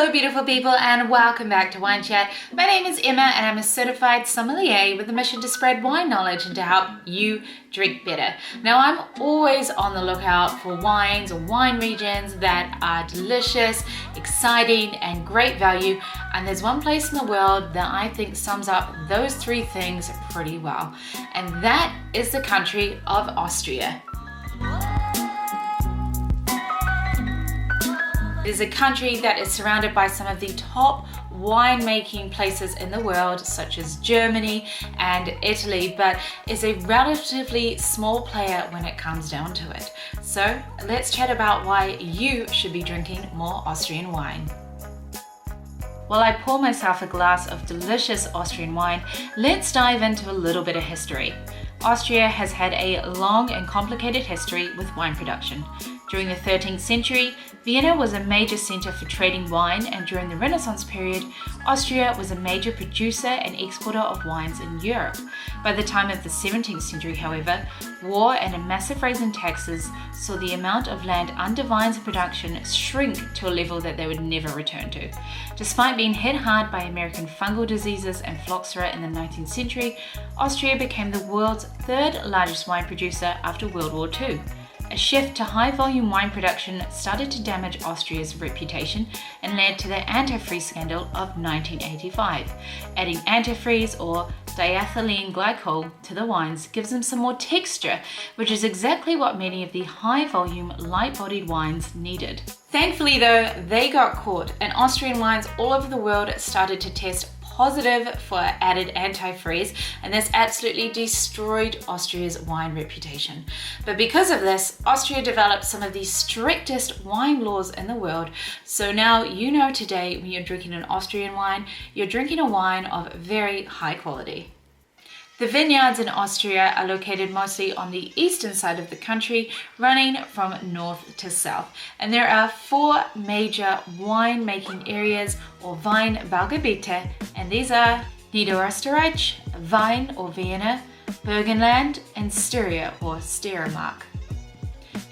Hello beautiful people and welcome back to Wine Chat. My name is Emma and I'm a certified sommelier with a mission to spread wine knowledge and to help you drink better. Now I'm always on the lookout for wines or wine regions that are delicious, exciting and great value, and there's one place in the world that I think sums up those three things pretty well, and that is the country of Austria. It is a country that is surrounded by some of the top winemaking places in the world, such as Germany and Italy, but is a relatively small player when it comes down to it. So let's chat about why you should be drinking more Austrian wine. While I pour myself a glass of delicious Austrian wine, let's dive into a little bit of history. Austria has had a long and complicated history with wine production. During the 13th century, Vienna was a major center for trading wine, and during the Renaissance period, Austria was a major producer and exporter of wines in Europe. By the time of the 17th century, however, war and a massive rise in taxes saw the amount of land under vines and production shrink to a level that they would never return to. Despite being hit hard by American fungal diseases and phylloxera in the 19th century, Austria became the world's third largest wine producer after World War II. A shift to high-volume wine production started to damage Austria's reputation and led to the antifreeze scandal of 1985. Adding antifreeze or diethylene glycol to the wines gives them some more texture, which is exactly what many of the high-volume, light-bodied wines needed. Thankfully though, they got caught, and Austrian wines all over the world started to test positive for added antifreeze, and this absolutely destroyed Austria's wine reputation. But because of this, Austria developed some of the strictest wine laws in the world. So now you know today when you're drinking an Austrian wine, you're drinking a wine of very high quality. The vineyards in Austria are located mostly on the eastern side of the country, running from north to south. And there are four major winemaking areas or Weinbaugebiete, and these are Niederösterreich, Wein or Vienna, Burgenland, and Styria or Steiermark.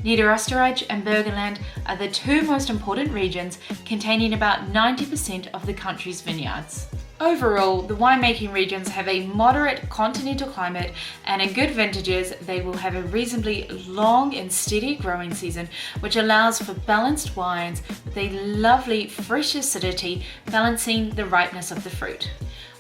Niederösterreich and Burgenland are the two most important regions, containing about 90% of the country's vineyards. Overall, the winemaking regions have a moderate continental climate, and in good vintages, they will have a reasonably long and steady growing season, which allows for balanced wines with a lovely fresh acidity, balancing the ripeness of the fruit.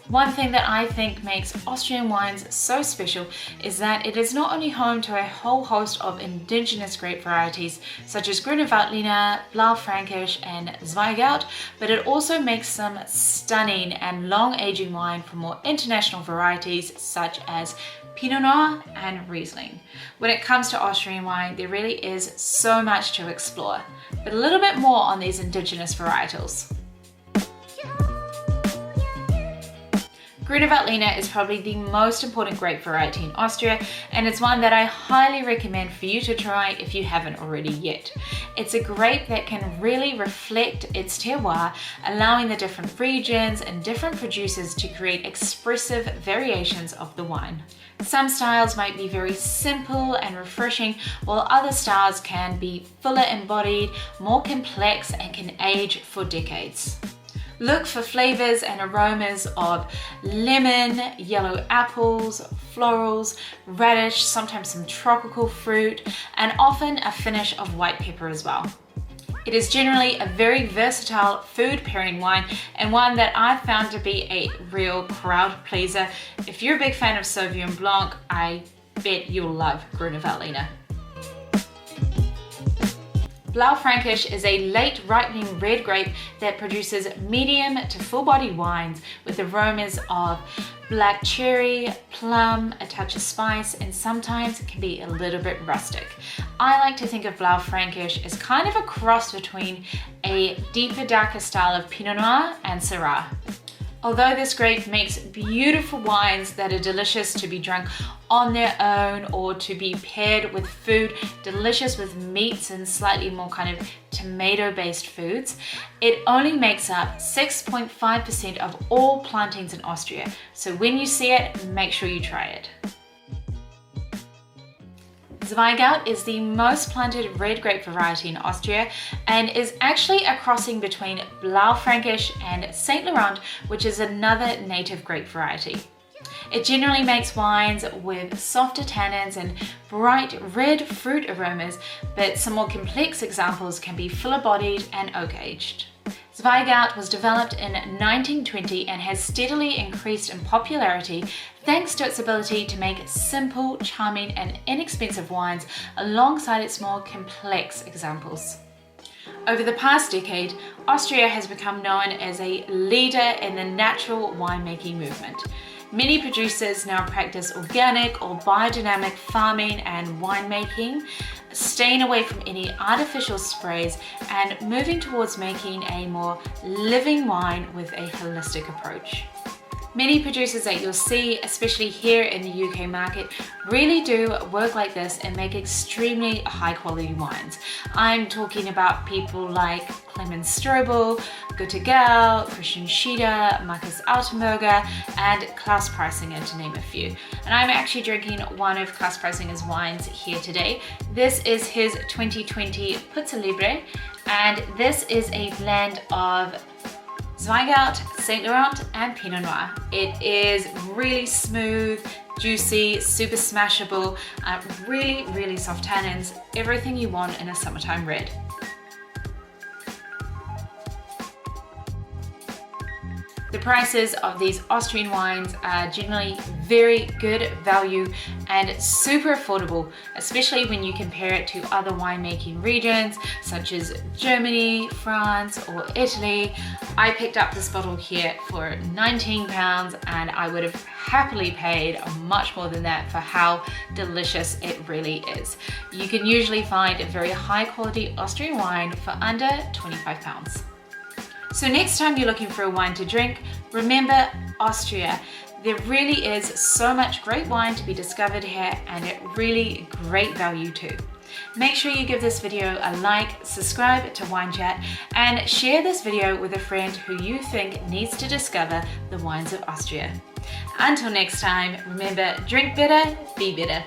One thing that I think makes Austrian wines so special is that it is not only home to a whole host of indigenous grape varieties such as Grüne Veltliner, Blau, frankish, and Zweigelt, but it also makes some stunning and long-aging wine from more international varieties such as Pinot Noir and Riesling. When it comes to Austrian wine, there really is so much to explore, but a little bit more on these indigenous varietals. Grüne Veltliner is probably the most important grape variety in Austria, and it's one that I highly recommend for you to try if you haven't already yet. It's a grape that can really reflect its terroir, allowing the different regions and different producers to create expressive variations of the wine. Some styles might be very simple and refreshing, while other styles can be fuller embodied, more complex, and can age for decades. Look for flavors and aromas of lemon, yellow apples, florals, radish, sometimes some tropical fruit, and often a finish of white pepper as well. It is generally a very versatile food pairing wine, and one that I've found to be a real crowd pleaser. If you're a big fan of Sauvignon Blanc, I bet you'll love Grüne Veltliner. Blau frankish is a late ripening red grape that produces medium to full-bodied wines with aromas of black cherry, plum, a touch of spice, and sometimes it can be a little bit rustic. I like to think of Blau frankish as kind of a cross between a deeper, darker style of Pinot Noir and Syrah. Although this grape makes beautiful wines that are delicious to be drunk on their own or to be paired with food, delicious with meats and slightly more kind of tomato-based foods, it only makes up 6.5% of all plantings in Austria. So when you see it, make sure you try it. Zweigart is the most planted red grape variety in Austria and is actually a crossing between Blau frankish and Saint Laurent, which is another native grape variety. It generally makes wines with softer tannins and bright red fruit aromas, but some more complex examples can be fuller-bodied and oak-aged. Zweigart was developed in 1920 and has steadily increased in popularity thanks to its ability to make simple, charming and inexpensive wines alongside its more complex examples. Over the past decade, Austria has become known as a leader in the natural winemaking movement. Many producers now practice organic or biodynamic farming and winemaking, staying away from any artificial sprays and moving towards making a more living wine with a holistic approach. Many producers that you'll see, especially here in the UK market, really do work like this and make extremely high quality wines. I'm talking about people like Clemens Strobel, Gute Gal, Christian Schieder, Markus Altenburger, and Klaus Preisinger, to name a few. And I'm actually drinking one of Klaus Preisinger's wines here today. This is his 2020 Puzza Libre, and this is a blend of Zweigart, Saint Laurent and Pinot Noir. It is really smooth, juicy, super smashable, really soft tannins, everything you want in a summertime red. The prices of these Austrian wines are generally very good value and super affordable, especially when you compare it to other winemaking regions such as Germany, France or Italy. I picked up this bottle here for £19 and I would have happily paid much more than that for how delicious it really is. You can usually find a very high quality Austrian wine for under £25. So next time you're looking for a wine to drink, remember Austria. There really is so much great wine to be discovered here and at really great value too. Make sure you give this video a like, subscribe to Wine Chat and share this video with a friend who you think needs to discover the wines of Austria. Until next time, remember, drink better, be better.